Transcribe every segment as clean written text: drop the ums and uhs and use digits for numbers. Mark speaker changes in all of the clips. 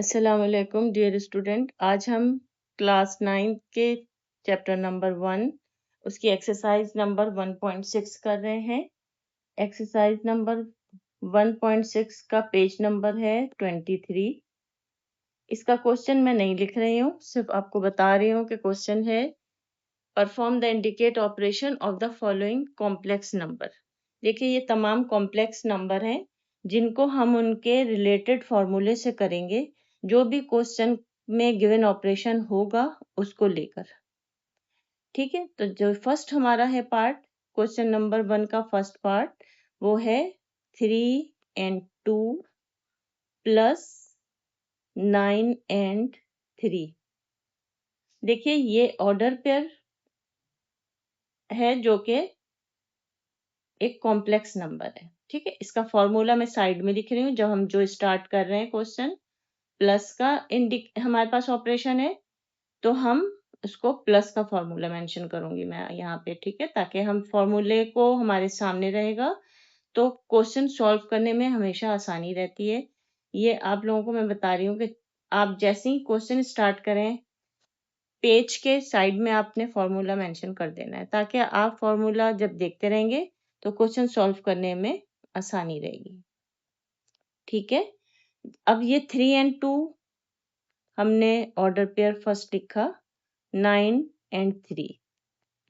Speaker 1: अस्सलामुअलैकुम dear student. आज हम क्लास 9 के चैप्टर नंबर 1 उसकी एक्सरसाइज नंबर 1.6 कर रहे हैं। एक्सरसाइज नंबर 1.6 का पेज नंबर है 23। इसका क्वेश्चन मैं नहीं लिख रही हूँ, सिर्फ आपको बता रही हूँ कि क्वेश्चन है perform the indicate operation of the following complex number. देखिए ये तमाम कॉम्प्लेक्स नंबर हैं जिनको हम उनके रिलेटेड फॉर्मूले से करेंगे, जो भी क्वेश्चन में गिवन ऑपरेशन होगा उसको लेकर। ठीक है, तो जो फर्स्ट हमारा है पार्ट, क्वेश्चन नंबर 1 का फर्स्ट पार्ट वो है 3 and 2 प्लस 9 and 3। देखिए ये ऑर्डर पेयर है जो कि एक कॉम्प्लेक्स नंबर है। ठीक है, इसका फॉर्मूला मैं साइड में लिख रही हूँ। जब हम जो स्टार्ट कर रहे हैं क्वेश्चन प्लस का हमारे पास ऑपरेशन है, तो हम उसको प्लस का फॉर्मूला मेंशन करूंगी मैं यहाँ पे। ठीक है, ताकि हम फॉर्मूले को हमारे सामने रहेगा तो क्वेश्चन सॉल्व करने में हमेशा आसानी रहती है। ये आप लोगों को मैं बता रही हूँ कि आप जैसे ही क्वेश्चन स्टार्ट करें, पेज के साइड में आपने फॉर्मूला मेंशन कर देना है, ताकि आप फॉर्मूला जब देखते रहेंगे तो क्वेश्चन सॉल्व करने में आसानी रहेगी। ठीक है, अब ये 3 and 2 हमने ऑर्डर पेयर फर्स्ट लिखा, 9 and 3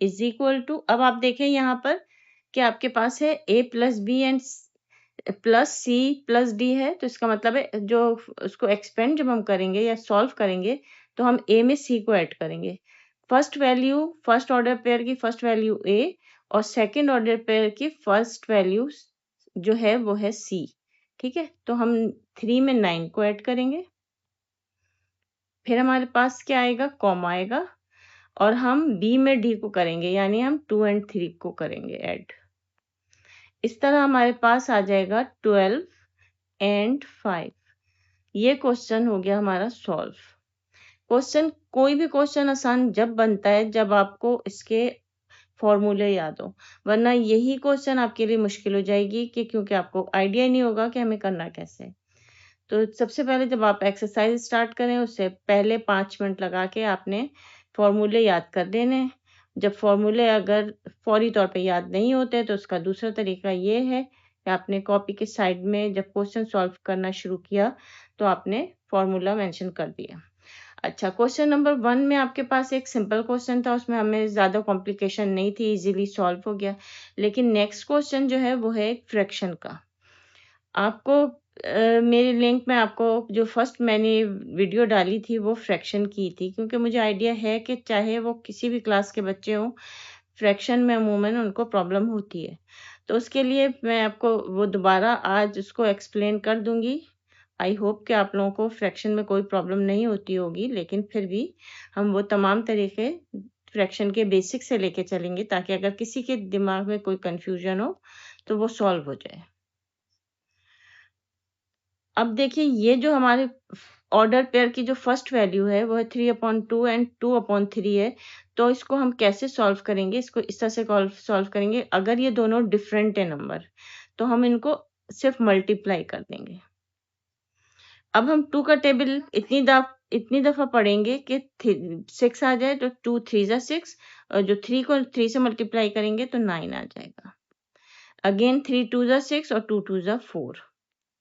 Speaker 1: इज इक्वल टू, अब आप देखें यहाँ पर कि आपके पास है a plus B and plus C plus D है। तो इसका मतलब है जो उसको एक्सपेंड जब हम करेंगे या सॉल्व करेंगे तो हम a में c को ऐड करेंगे। First value, first order pair की फर्स्ट वैल्यू a और सेकंड ऑर्डर पेयर की फर्स्ट वैल्यू जो है वो है c। ठीक है, तो हम 3 में 9 को ऐड करेंगे, फिर हमारे पास क्या आएगा, कॉमा आएगा, और हम b में d को करेंगे, यानी हम 2 and 3 को करेंगे ऐड। इस तरह हमारे पास आ जाएगा 12 and 5। ये क्वेश्चन हो गया हमारा सॉल्व। क्वेश्चन, कोई भी क्वेश्चन आसान जब बनता है जब आपको इसके फॉर्मूले याद हो, वरना यही क्वेश्चन आपके लिए मुश्किल हो जाएगी कि क्योंकि आपको आइडिया नहीं होगा कि हमें करना कैसे है। तो सबसे पहले जब आप एक्सरसाइज स्टार्ट करें उससे पहले 5 मिनट लगा के आपने फॉर्मूले याद कर देने। जब फॉर्मूले अगर फौरी तौर पे याद नहीं होते तो उसका दूसरा तरीका ये है कि आपने कॉपी के साइड में जब क्वेश्चन सॉल्व करना शुरू किया तो आपने फॉर्मूला मेंशन कर दिया। अच्छा, क्वेश्चन नंबर 1 में आपके पास एक सिंपल क्वेश्चन था, उसमें हमें ज़्यादा कॉम्प्लिकेशन नहीं थी, इजीली सॉल्व हो गया। लेकिन नेक्स्ट क्वेश्चन जो है वो है एक फ्रैक्शन का। आपको मेरे लिंक में आपको जो फर्स्ट मैंने वीडियो डाली थी वो फ्रैक्शन की थी, क्योंकि मुझे आइडिया है कि चाहे वो किसी भी क्लास के बच्चे हों, फ्रैक्शन में अमूमन उनको प्रॉब्लम होती है। तो उसके लिए मैं आपको वो दोबारा आज उसको एक्सप्लेन कर दूंगी। आई होप कि आप लोगों को फ्रैक्शन में कोई प्रॉब्लम नहीं होती होगी, लेकिन फिर भी हम वो तमाम तरीके फ्रैक्शन के बेसिक से लेके चलेंगे ताकि अगर किसी के दिमाग में कोई कंफ्यूजन हो तो वो सॉल्व हो जाए। अब देखिए ये जो हमारे ऑर्डर पेयर की जो फर्स्ट वैल्यू है वो है 3/2 एंड 2/3 है। तो इसको हम कैसे सॉल्व करेंगे, इसको इस तरह से सॉल्व करेंगे, अगर ये दोनों डिफरेंट है नंबर तो हम इनको सिर्फ मल्टीप्लाई कर देंगे। अब हम 2 का टेबल इतनी दफा पढ़ेंगे कि 6 आ जाए, तो 2 3 जा 6, और जो 3 को 3 से मल्टीप्लाई करेंगे तो 9 आ जाएगा। अगेन 3 2 जा 6 और 2 2 जा 4,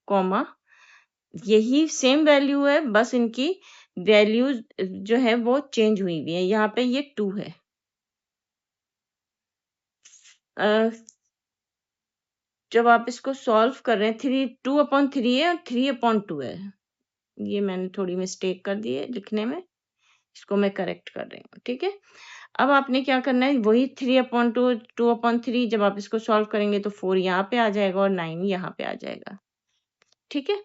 Speaker 1: कॉमा, यही सेम वैल्यू है, बस इनकी वैल्यू जो है वो चेंज हुई हुई है। यहाँ पे ये 2 है। जब आप इसको सॉल्व कर रहे हैं, 2/3 है और 3/2 है। ये मैंने थोड़ी मिस्टेक कर दी है लिखने में, इसको मैं करेक्ट कर रही हूँ। ठीक है, अब आपने क्या करना है, वही 3/2 2/3, जब आप इसको सॉल्व करेंगे तो 4 यहाँ पे आ जाएगा और 9 यहाँ पे आ जाएगा। ठीक है,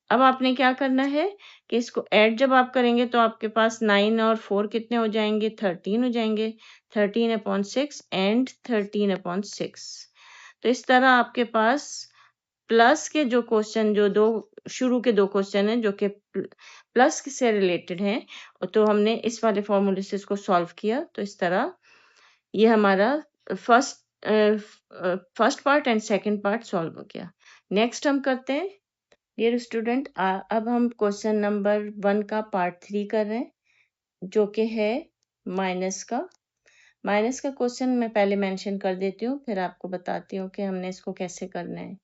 Speaker 1: अब आपने क्या करना है कि इसको ऐड जब आप करेंगे तो आपके पास 9 और 4 कितने हो जाएंगे, 13 हो जाएंगे। 13/6 एंड 13/6। तो इस तरह आपके पास प्लस के जो क्वेश्चन, जो दो शुरू के दो क्वेश्चन हैं जो कि प्लस से रिलेटेड हैं, तो हमने इस वाले फॉर्मूले से इसको सॉल्व किया। तो इस तरह ये हमारा first part and second part solve हो गया। नेक्स्ट हम करते हैं डियर स्टूडेंट, अब हम क्वेश्चन नंबर 1 का पार्ट 3 कर रहे हैं, जो कि है माइनस का। माइनस का क्वेश्चन मैं पहले मेंशन कर देती हूँ, फिर आपको बताती हूँ कि हमने इसको कैसे करना है।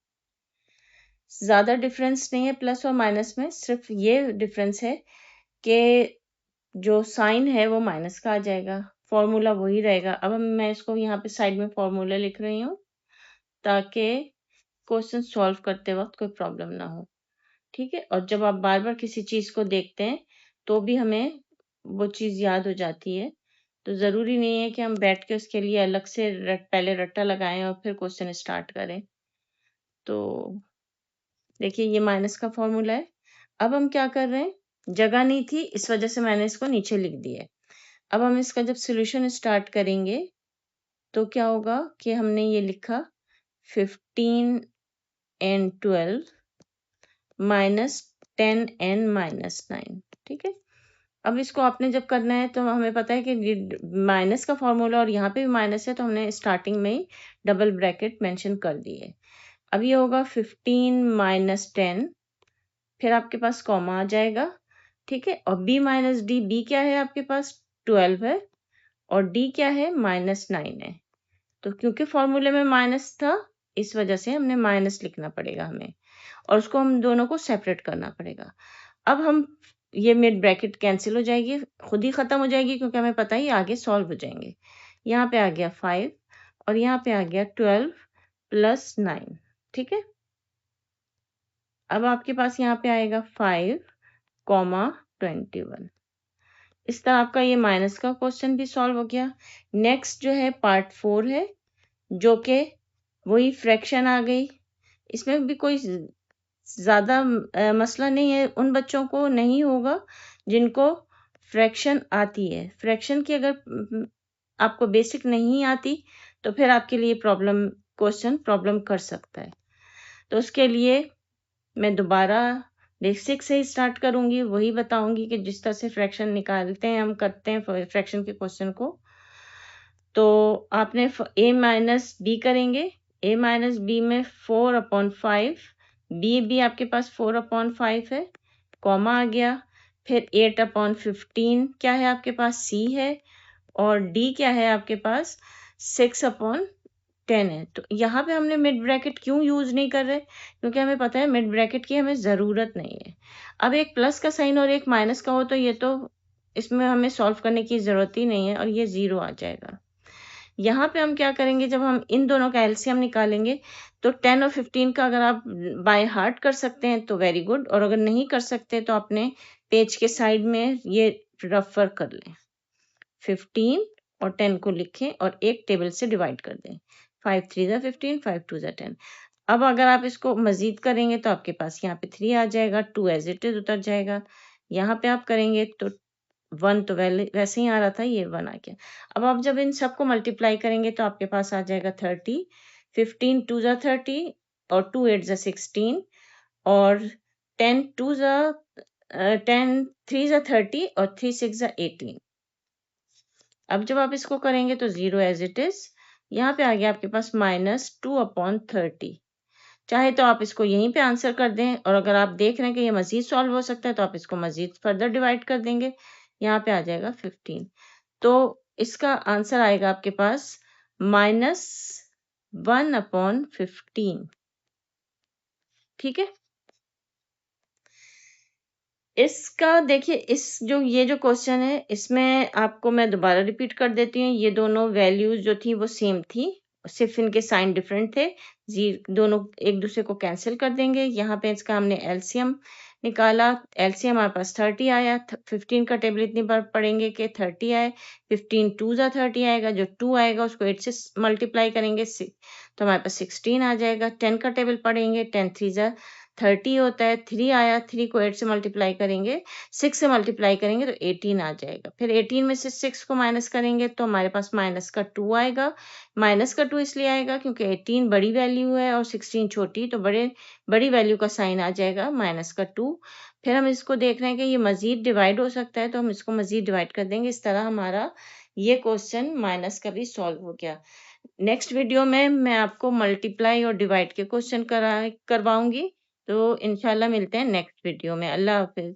Speaker 1: ज़्यादा डिफरेंस नहीं है प्लस और माइनस में, सिर्फ ये डिफरेंस है कि जो साइन है वो माइनस का आ जाएगा, फॉर्मूला वही रहेगा। अब मैं इसको यहाँ पे साइड में फॉर्मूला लिख रही हूँ ताकि क्वेश्चन सॉल्व करते वक्त कोई प्रॉब्लम ना हो। ठीक है, और जब आप बार बार किसी चीज को देखते हैं तो भी हमें वो चीज याद हो जाती है। तो जरूरी नहीं है कि हम बैठ के उसके लिए अलग से पहले रट्टा लगाएं और फिर क्वेश्चन स्टार्ट करें। तो देखिए, ये माइनस का फॉर्मूला है। अब हम क्या कर रहे हैं, जगह नहीं थी इस वजह से मैंने इसको नीचे लिख दिया है। अब हम इसका जब सोल्यूशन स्टार्ट करेंगे तो क्या होगा कि हमने ये लिखा 15 and 12 माइनस 10 and माइनस 9। ठीक है, अब इसको आपने जब करना है तो हमें पता है कि माइनस का फॉर्मूला और यहाँ पे भी माइनस है, तो हमने स्टार्टिंग में ही डबल ब्रैकेट मेंशन कर दिए। अब ये होगा 15 माइनस 10, फिर आपके पास कॉमा आ जाएगा। ठीक है, और b माइनस डी, b क्या है आपके पास 12 है और d क्या है माइनस 9 है। तो क्योंकि फॉर्मूले में माइनस था इस वजह से हमने माइनस लिखना पड़ेगा हमें, और उसको हम दोनों को सेपरेट करना पड़ेगा। अब हम ये मिड ब्रैकेट कैंसिल हो जाएगी, खुद ही खत्म हो जाएगी, क्योंकि हमें पता ही आगे सॉल्व हो जाएंगे। यहाँ पे आ गया 5 और यहाँ पे आ गया 12 प्लस 9। ठीक है, अब आपके पास यहाँ पे आएगा 5 कॉमा 21। इस तरह आपका ये माइनस का क्वेश्चन भी सॉल्व हो गया। नेक्स्ट जो है पार्ट 4 है, जो कि वही फ्रैक्शन आ गई। इसमें भी कोई ज़्यादा मसला नहीं है, उन बच्चों को नहीं होगा जिनको फ्रैक्शन आती है। फ्रैक्शन की अगर आपको बेसिक नहीं आती तो फिर आपके लिए क्वेश्चन प्रॉब्लम कर सकता है। तो उसके लिए मैं दोबारा बेसिक से ही स्टार्ट करूंगी, वही बताऊंगी कि जिस तरह से फ्रैक्शन निकालते हैं, हम करते हैं फ्रैक्शन के क्वेश्चन को। तो आपने a माइनस बी करेंगे, a माइनस बी में 4/5, बी भी आपके पास 4/5 है, कॉमा आ गया। फिर 8/15 क्या है आपके पास, c है, और d क्या है आपके पास 6/10 है। तो यहाँ पे हमने मिड ब्रैकेट क्यों यूज नहीं कर रहे, क्योंकि हमें पता है मिड ब्रैकेट की हमें ज़रूरत नहीं है। अब एक प्लस का साइन और एक माइनस का हो तो ये तो इसमें हमें सॉल्व करने की ज़रूरत ही नहीं है, और ये 0 आ जाएगा। यहाँ पे हम क्या करेंगे, जब हम इन दोनों का एलसीएम निकालेंगे तो 10 और 15 का अगर आप बाय हार्ट कर सकते हैं तो वेरी गुड, और अगर नहीं कर सकते तो अपने पेज के साइड में ये रेफर कर लें। 15 और 10 को लिखें और एक टेबल से डिवाइड कर दें। 5 3 ज़ा 15, 5 2 ज़ा 10। अब अगर आप इसको मजीद करेंगे तो आपके पास यहाँ पे 3 आ जाएगा, 2 एज इट इज उतर जाएगा। यहाँ पे आप करेंगे तो 1 तो वैसे ही आ रहा था, ये 1 आ गया। अब आप जब इन सबको मल्टीप्लाई करेंगे तो आपके पास आ जाएगा 30। 15 2 ज़ा 30 और 2 8 ज़ा 16 और 10 2 ज़ा 10 3 ज़ा 30 और 3 6 ज़ा 18। अब जब आप इसको करेंगे तो 0 एज इट इज। यहाँ पे आ गया आपके पास -2/30। चाहे तो आप इसको यहीं पे आंसर कर दें, और अगर आप देख रहे हैं कि ये मजीद सॉल्व हो सकता है तो आप इसको मजीद फर्दर डिवाइड कर देंगे। यहाँ पे आ जाएगा 15। तो इसका आंसर आएगा आपके पास -1/15। ठीक है, इसका देखिए, ये जो क्वेश्चन है इसमें आपको मैं दोबारा रिपीट कर देती हूँ। ये दोनों वैल्यूज जो थी वो सेम थी, सिर्फ इनके साइन डिफरेंट थे। दोनों एक दूसरे को कैंसिल कर देंगे। यहाँ पे इसका हमने एलसीएम निकाला, एलसीएम हमारे पास 30 आया। 15 का टेबल इतनी बार पढ़ेंगे कि 30 आए। 15 2 ज़ा 30 आएगा, जो 2 आएगा उसको 8 से मल्टीप्लाई करेंगे तो हमारे पास 16 आ जाएगा। 10 का टेबल पढ़ेंगे, 10 3 ज़ा 30 होता है, 3 आया, 3 को 8 से मल्टीप्लाई करेंगे, 6 से मल्टीप्लाई करेंगे तो 18 आ जाएगा। फिर 18 में से 6 को माइनस करेंगे तो हमारे पास माइनस का 2 आएगा। माइनस का 2 इसलिए आएगा क्योंकि 18 बड़ी वैल्यू है और 16 छोटी, तो बड़ी वैल्यू का साइन आ जाएगा माइनस का 2। फिर हम इसको देख रहे हैं कि ये मजीद डिवाइड हो सकता है तो हम इसको मजीद डिवाइड कर देंगे। इस तरह हमारा ये क्वेश्चन माइनस का भी सॉल्व हो गया। नेक्स्ट वीडियो में मैं आपको मल्टीप्लाई और डिवाइड के क्वेश्चन करवाऊंगी। तो इंशाल्लाह मिलते हैं नेक्स्ट वीडियो में। अल्लाह हाफ़िज़।